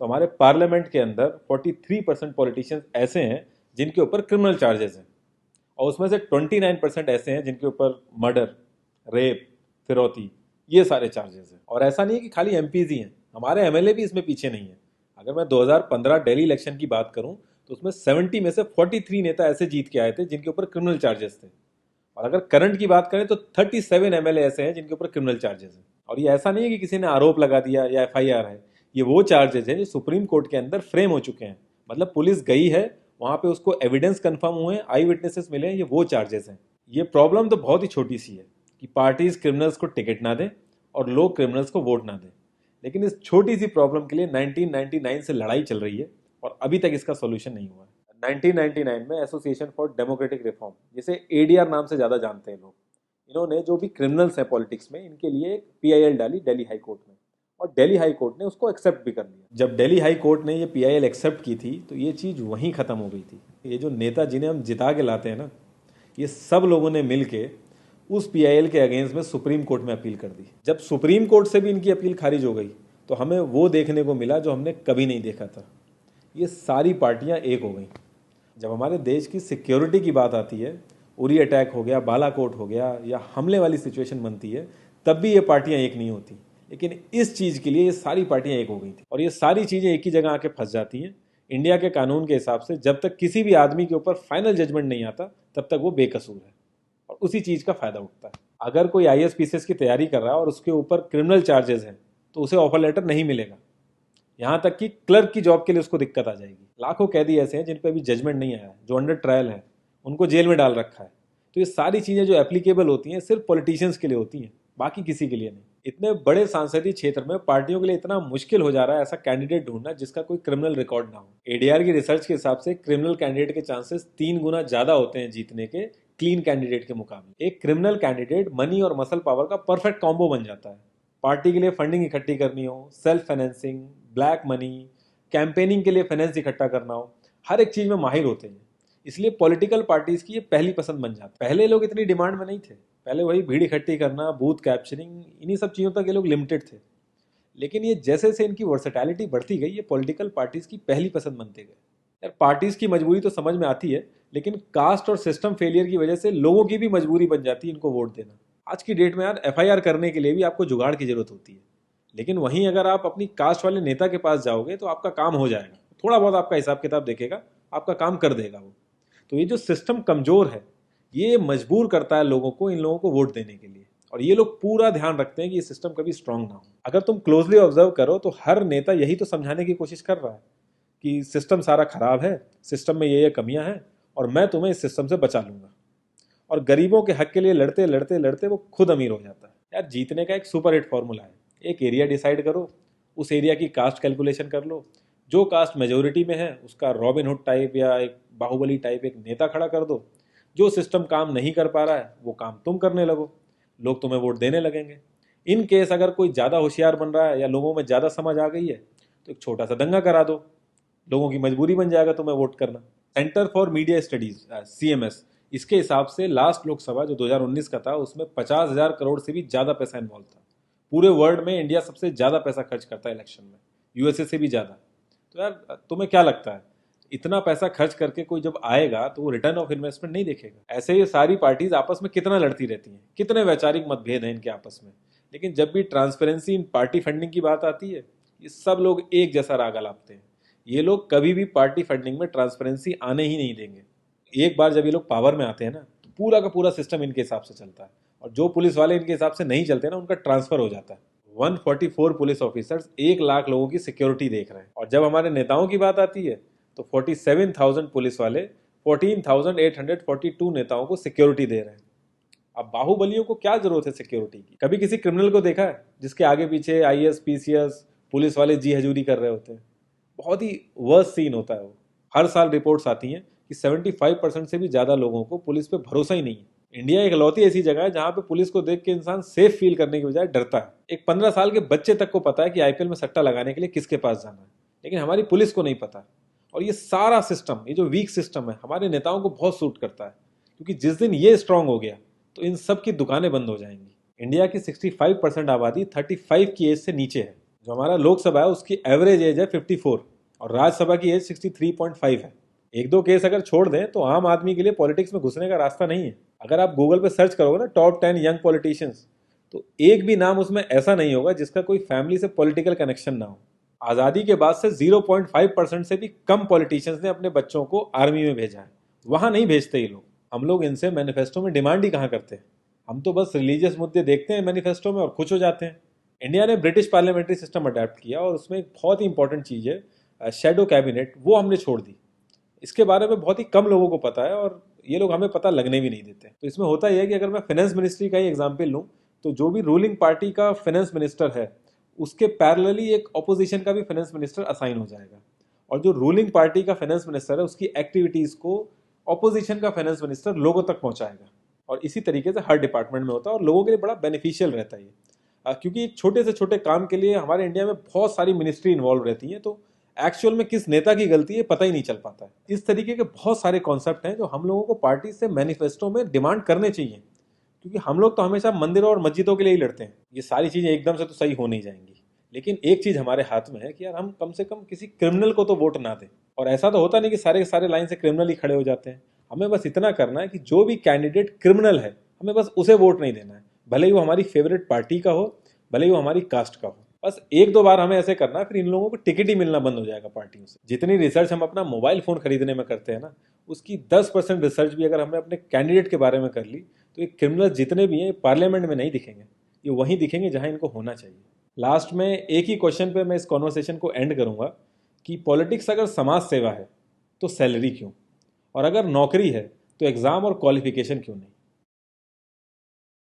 तो हमारे पार्लियामेंट के अंदर 43% पॉलिटिशियंस ऐसे हैं जिनके ऊपर क्रिमिनल चार्जेस हैं, और उसमें से 29% ऐसे हैं जिनके ऊपर मर्डर, रेप, फिरौती, ये सारे चार्जेस हैं। और ऐसा नहीं है कि खाली एमपीज ही हैं, हमारे एमएलए भी इसमें पीछे नहीं है। अगर मैं 2015 दिल्ली इलेक्शन की बात करूं तो उसमें 70 में से 43 नेता ऐसे जीत के आए थे जिनके ऊपर क्रिमिनल चार्जेस थे। और अगर करंट की बात करें तो 37 एमएलए ऐसे हैं जिनके ऊपर क्रिमिनल चार्जेस हैं। और ये ऐसा नहीं है कि किसी ने आरोप लगा दिया या एफआईआर है, ये वो चार्जेस हैं जो सुप्रीम कोर्ट के अंदर फ्रेम हो चुके हैं। मतलब पुलिस गई है वहां पे, उसको एविडेंस कंफर्म हुए हैं, आई विटनेसेस मिले हैं, ये वो चार्जेस हैं। ये प्रॉब्लम तो बहुत ही छोटी सी है कि पार्टीज क्रिमिनल्स को टिकट ना दें और लोग क्रिमिनल्स को वोट ना दें। लेकिन इस छोटी सी प्रॉब्लम के लिए 1999 से लड़ाई चल रही है और अभी तक इसका सॉल्यूशन नहीं हुआ है। 1999 में एसोसिएशन फॉर डेमोक्रेटिक रिफॉर्म, जिसे एडीआर नाम से ज़्यादा जानते हैं लोग, इन्होंने जो भी क्रिमिनल्स हैं पॉलिटिक्स में, इनके लिए एक पीआईएल डाली दिल्ली हाई कोर्ट में, और दिल्ली हाई कोर्ट ने उसको एक्सेप्ट भी कर लिया। जब दिल्ली हाई कोर्ट ने ये पीआईएल एक्सेप्ट की थी तो ये चीज़ वहीं ख़त्म हो गई थी। ये जो नेता जिन्हें हम जिता के लाते हैं ना, ये सब लोगों ने मिल के उस पीआईएल के अगेंस्ट में सुप्रीम कोर्ट में अपील कर दी। जब सुप्रीम कोर्ट से भी इनकी अपील खारिज हो गई तो हमें वो देखने को मिला जो हमने कभी नहीं देखा था, ये सारी पार्टियां एक हो गई। जब हमारे देश की सिक्योरिटी की बात आती है, उरी अटैक हो गया, बालाकोट हो गया, या हमले वाली सिचुएशन बनती है, तब भी ये पार्टियां एक नहीं होती। लेकिन इस चीज़ के लिए ये सारी पार्टियां एक हो गई थी, और ये सारी चीज़ें एक ही जगह आके फंस जाती हैं। इंडिया के कानून के हिसाब से जब तक किसी भी आदमी के ऊपर फाइनल जजमेंट नहीं आता तब तक वो बेकसूर है, और उसी चीज़ का फायदा उठता है। अगर कोई आईएएस पीसीएस की तैयारी कर रहा है और उसके ऊपर क्रिमिनल चार्जेस हैं तो उसे ऑफर लेटर नहीं मिलेगा। यहाँ तक कि क्लर्क की जॉब के लिए उसको दिक्कत आ जाएगी। लाखों कैदी ऐसे हैं जिन पर अभी जजमेंट नहीं आया है, जो अंडर ट्रायल है, उनको जेल में डाल रखा है। तो ये सारी चीज़ें जो एप्लीकेबल होती हैं सिर्फ पॉलिटिशियंस के लिए होती हैं, बाकी किसी के लिए नहीं। इतने बड़े सांसदीय क्षेत्र में पार्टियों के लिए इतना मुश्किल हो जा रहा है ऐसा कैंडिडेट ढूंढना जिसका कोई क्रिमिनल रिकॉर्ड ना हो। एडीआर की रिसर्च के हिसाब से क्रिमिनल कैंडिडेट के चांसेस 3 गुना ज्यादा होते हैं जीतने के क्लीन कैंडिडेट के मुकाबले। एक क्रिमिनल कैंडिडेट मनी और मसल पावर का परफेक्ट कॉम्बो बन जाता है। पार्टी के लिए फंडिंग इकट्ठी करनी हो, self financing, black money, campaigning के लिए फाइनेंस इकट्ठा करना हो, हर एक चीज में माहिर होते हैं। इसलिए पॉलिटिकल पार्टीज की ये पहली पसंद बन जाती। पहले लोग इतनी डिमांड में नहीं थे, पहले वही भीड़ इकट्ठी करना, बूथ कैप्चरिंग, इन्हीं सब चीज़ों तक ये लोग लिमिटेड थे। लेकिन ये जैसे जैसे इनकी वर्सेटैलिटी बढ़ती गई, ये पॉलिटिकल पार्टीज की पहली पसंद बनते गए। यार पार्टीज की मजबूरी तो समझ में आती है, लेकिन कास्ट और सिस्टम फेलियर की वजह से लोगों की भी मजबूरी बन जाती है इनको वोट देना। आज की डेट में यार एफआईआर करने के लिए भी आपको जुगाड़ की जरूरत होती है, लेकिन वहीं अगर आप अपनी कास्ट वाले नेता के पास जाओगे तो आपका काम हो जाएगा, थोड़ा बहुत आपका हिसाब किताब देखेगा, आपका काम कर देगा वो। तो ये जो सिस्टम कमजोर है ये मजबूर करता है लोगों को इन लोगों को वोट देने के लिए, और ये लोग पूरा ध्यान रखते हैं कि ये सिस्टम कभी स्ट्रांग ना हो। अगर तुम क्लोजली ऑब्जर्व करो तो हर नेता यही तो समझाने की कोशिश कर रहा है कि सिस्टम सारा खराब है, सिस्टम में ये कमियां हैं, और मैं तुम्हें इस सिस्टम से बचा लूंगा। और गरीबों के हक के लिए लड़ते लड़ते लड़ते वो खुद अमीर हो जाता है। यार जीतने का एक सुपर हिट फॉर्मूला है, एक एरिया डिसाइड करो, उस एरिया की कास्ट कैलकुलेशन कर लो, जो कास्ट मेजोरिटी में है उसका रॉबिन हुड टाइप या एक बाहुबली टाइप एक नेता खड़ा कर दो। जो सिस्टम काम नहीं कर पा रहा है वो काम तुम करने लगो, लोग तुम्हें वोट देने लगेंगे। इन केस अगर कोई ज़्यादा होशियार बन रहा है या लोगों में ज़्यादा समझ आ गई है तो एक छोटा सा दंगा करा दो, लोगों की मजबूरी बन जाएगा तुम्हें वोट करना। Centre for media studies CMS, इसके हिसाब से लास्ट लोकसभा जो 2019 का था उसमें 50,000 करोड़ से भी ज़्यादा पैसा इन्वॉल्व था। पूरे वर्ल्ड में इंडिया सबसे ज़्यादा पैसा खर्च करता है इलेक्शन में, यूएसए से भी ज़्यादा। तो यार तुम्हें क्या लगता है इतना पैसा खर्च करके कोई जब आएगा तो वो रिटर्न ऑफ इन्वेस्टमेंट नहीं देखेगा? ऐसे ये सारी पार्टीज आपस में कितना लड़ती रहती हैं, कितने वैचारिक मतभेद हैं इनके आपस में, लेकिन जब भी ट्रांसपेरेंसी इन पार्टी फंडिंग की बात आती है ये सब लोग एक जैसा राग अलापते हैं। ये लोग कभी भी पार्टी फंडिंग में ट्रांसपेरेंसी आने ही नहीं देंगे। एक बार जब ये लोग पावर में आते हैं ना तो पूरा का पूरा सिस्टम इनके हिसाब से चलता है, और जो पुलिस वाले इनके हिसाब से नहीं चलते ना उनका ट्रांसफर हो जाता है। 144 पुलिस ऑफिसर्स 1 लाख लोगों की सिक्योरिटी देख रहे हैं, और जब हमारे नेताओं की बात आती है तो 47,000 पुलिस वाले 14,842 नेताओं को सिक्योरिटी दे रहे हैं। अब बाहुबलियों को क्या जरूरत है सिक्योरिटी की? कभी किसी क्रिमिनल को देखा है जिसके आगे पीछे आईएएस पीसीएस पुलिस वाले जी हजूरी कर रहे होते हैं? बहुत ही वर्स्ट सीन होता है वो। हर साल रिपोर्ट्स आती हैं कि 75% से भी ज्यादा लोगों को पुलिस पे भरोसा ही नहीं है। इंडिया एक लौती ऐसी जगह है जहां पे पुलिस को देख के इंसान सेफ फील करने की बजाय डरता है। एक 15 साल के बच्चे तक को पता है कि आईपीएल में सट्टा लगाने के लिए किसके पास जाना है, लेकिन हमारी पुलिस को नहीं पता। और ये सारा सिस्टम, ये जो वीक सिस्टम है, हमारे नेताओं को बहुत सूट करता है, क्योंकि जिस दिन ये स्ट्रांग हो गया तो इन सब की दुकानें बंद हो जाएंगी। इंडिया की 65% आबादी 35 की एज से नीचे है। जो हमारा लोकसभा है उसकी एवरेज एज है 54 और राज्यसभा की एज 63.5 है। एक दो केस अगर छोड़ दें तो आम आदमी के लिए पॉलिटिक्स में घुसने का रास्ता नहीं है। अगर आप गूगल पे सर्च करोगे ना टॉप 10 यंग पॉलिटिशियंस, तो एक भी नाम उसमें ऐसा नहीं होगा जिसका कोई फैमिली से पॉलिटिकल कनेक्शन ना हो। आज़ादी के बाद से 0.5% से भी कम पॉलिटिशियंस ने अपने बच्चों को आर्मी में भेजा है। वहां नहीं भेजते ये लोग। हम लोग इनसे मैनिफेस्टो में डिमांड ही कहाँ करते हैं। हम तो बस रिलीजियस मुद्दे देखते हैं मैनिफेस्टो में और खुश हो जाते हैं। इंडिया ने ब्रिटिश पार्लियामेंट्री सिस्टम अडेप्ट किया और उसमें एक बहुत ही इंपॉर्टेंट चीज़ है शेडो कैबिनेट, वो हमने छोड़ दी। इसके बारे में बहुत ही कम लोगों को पता है और ये लोग हमें पता लगने भी नहीं देते। तो इसमें होता यह है कि अगर मैं फाइनेंस मिनिस्ट्री का ही एग्जाम्पल लूँ तो जो भी रूलिंग पार्टी का फाइनेंस मिनिस्टर है उसके पैरेलली एक ऑपोजिशन का भी फाइनेंस मिनिस्टर असाइन हो जाएगा और जो रूलिंग पार्टी का फाइनेंस मिनिस्टर है उसकी एक्टिविटीज़ को ऑपोजिशन का फाइनेंस मिनिस्टर लोगों तक पहुंचाएगा। और इसी तरीके से हर डिपार्टमेंट में होता है और लोगों के लिए बड़ा बेनिफिशियल रहता है ये। क्योंकि एक छोटे से छोटे काम के लिए हमारे इंडिया में बहुत सारी मिनिस्ट्री इन्वॉल्व रहती हैं, तो एक्चुअल में किस नेता की गलती है पता ही नहीं चल पाता है। इस तरीके के बहुत सारे कॉन्सेप्ट हैं जो हम लोगों को पार्टी से मैनिफेस्टो में डिमांड करने चाहिए, क्योंकि हम लोग तो हमेशा मंदिरों और मस्जिदों के लिए ही लड़ते हैं। ये सारी चीज़ें एकदम से तो सही हो नहीं जाएंगी, लेकिन एक चीज़ हमारे हाथ में है कि यार हम कम से कम किसी क्रिमिनल को तो वोट ना दें। और ऐसा तो होता नहीं कि सारे के सारे लाइन से क्रिमिनल ही खड़े हो जाते हैं। हमें बस इतना करना है कि जो भी कैंडिडेट क्रिमिनल है हमें बस उसे वोट नहीं देना है, भले ही वो हमारी फेवरेट पार्टी का हो, भले ही वो हमारी कास्ट का हो। बस एक दो बार हमें ऐसे करना है, फिर इन लोगों को टिकट ही मिलना बंद हो जाएगा पार्टियों से। जितनी रिसर्च हम अपना मोबाइल फोन खरीदने में करते हैं ना, उसकी 10% रिसर्च भी अगर हमने अपने कैंडिडेट के बारे में कर ली तो ये क्रिमिनल जितने भी हैं पार्लियामेंट में नहीं दिखेंगे, ये वहीं दिखेंगे जहां इनको होना चाहिए। लास्ट में एक ही क्वेश्चन पे मैं इस कॉन्वर्सेशन को एंड करूंगा कि पॉलिटिक्स अगर समाज सेवा है तो सैलरी क्यों, और अगर नौकरी है तो एग्जाम और क्वालिफिकेशन क्यों नहीं।